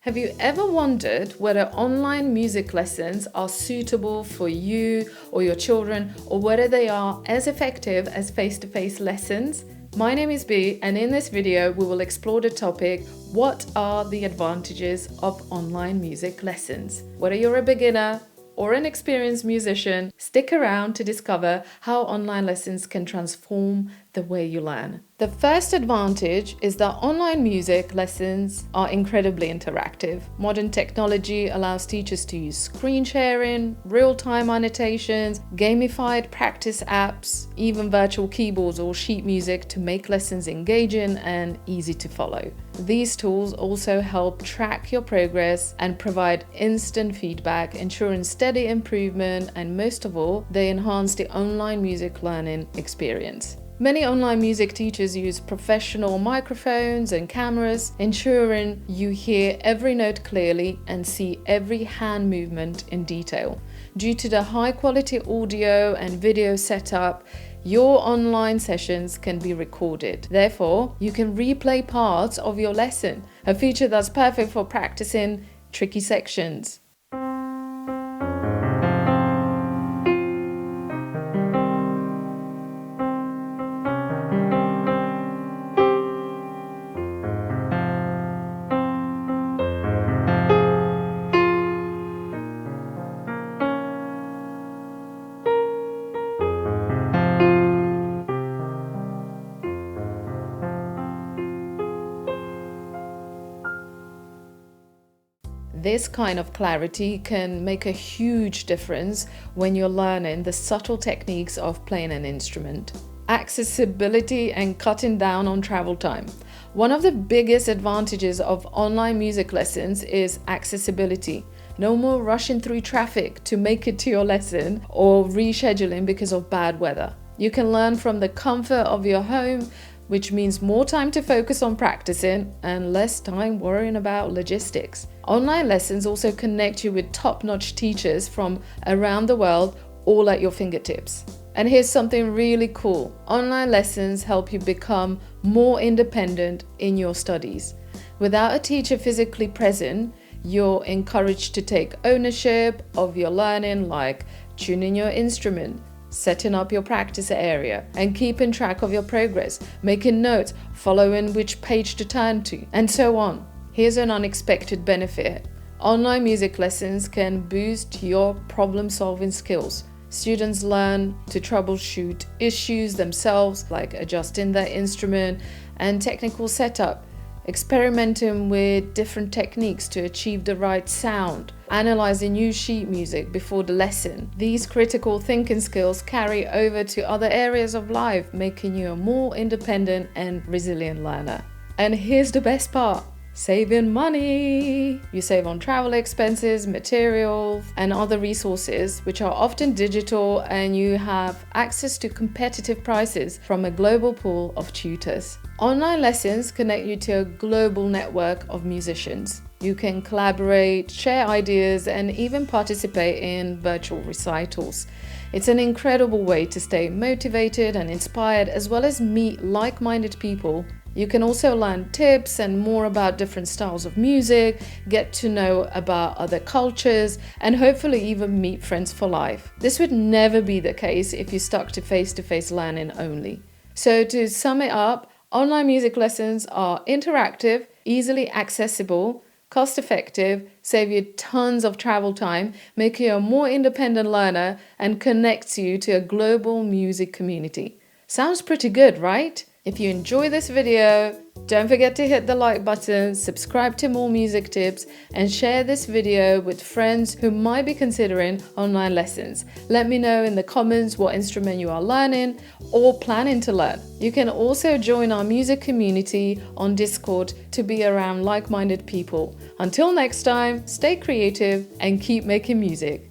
Have you ever wondered whether online music lessons are suitable for you or your children, or whether they are as effective as face-to-face lessons? My name is Bea, and in this video we will explore the topic, what are the advantages of online music lessons? Whether you're a beginner or an experienced musician, stick around to discover how online lessons can transform the way you learn. The first advantage is that online music lessons are incredibly interactive. Modern technology allows teachers to use screen sharing, real-time annotations, gamified practice apps, even virtual keyboards or sheet music to make lessons engaging and easy to follow. These tools also help track your progress and provide instant feedback, ensuring steady improvement, and most of all, they enhance the online music learning experience. Many online music teachers use professional microphones and cameras, ensuring you hear every note clearly and see every hand movement in detail. Due to the high-quality audio and video setup, your online sessions can be recorded. Therefore, you can replay parts of your lesson, a feature that's perfect for practicing tricky sections. This kind of clarity can make a huge difference when you're learning the subtle techniques of playing an instrument. Accessibility and cutting down on travel time. One of the biggest advantages of online music lessons is accessibility. No more rushing through traffic to make it to your lesson or rescheduling because of bad weather. You can learn from the comfort of your home, which means more time to focus on practicing and less time worrying about logistics. Online lessons also connect you with top-notch teachers from around the world, all at your fingertips. And here's something really cool. Online lessons help you become more independent in your studies. Without a teacher physically present, you're encouraged to take ownership of your learning, like tuning your instrument, setting up your practice area, and keeping track of your progress, making notes, following which page to turn to, and so on. Here's an unexpected benefit. Online music lessons can boost your problem-solving skills. Students learn to troubleshoot issues themselves, like adjusting their instrument and technical setup, experimenting with different techniques to achieve the right sound, analyzing new sheet music before the lesson. These critical thinking skills carry over to other areas of life, making you a more independent and resilient learner. And here's the best part. Saving money! You save on travel expenses, materials, and other resources, which are often digital, and you have access to competitive prices from a global pool of tutors. Online lessons connect you to a global network of musicians. You can collaborate, share ideas, and even participate in virtual recitals. It's an incredible way to stay motivated and inspired, as well as meet like-minded people. You can also learn tips and more about different styles of music, get to know about other cultures, and hopefully even meet friends for life. This would never be the case if you stuck to face-to-face learning only. So to sum it up, online music lessons are interactive, easily accessible, cost-effective, save you tons of travel time, make you a more independent learner, and connects you to a global music community. Sounds pretty good, right? If you enjoy this video, don't forget to hit the like button, subscribe to more music tips, and share this video with friends who might be considering online lessons. Let me know in the comments what instrument you are learning or planning to learn. You can also join our music community on Discord to be around like-minded people. Until next time, stay creative and keep making music.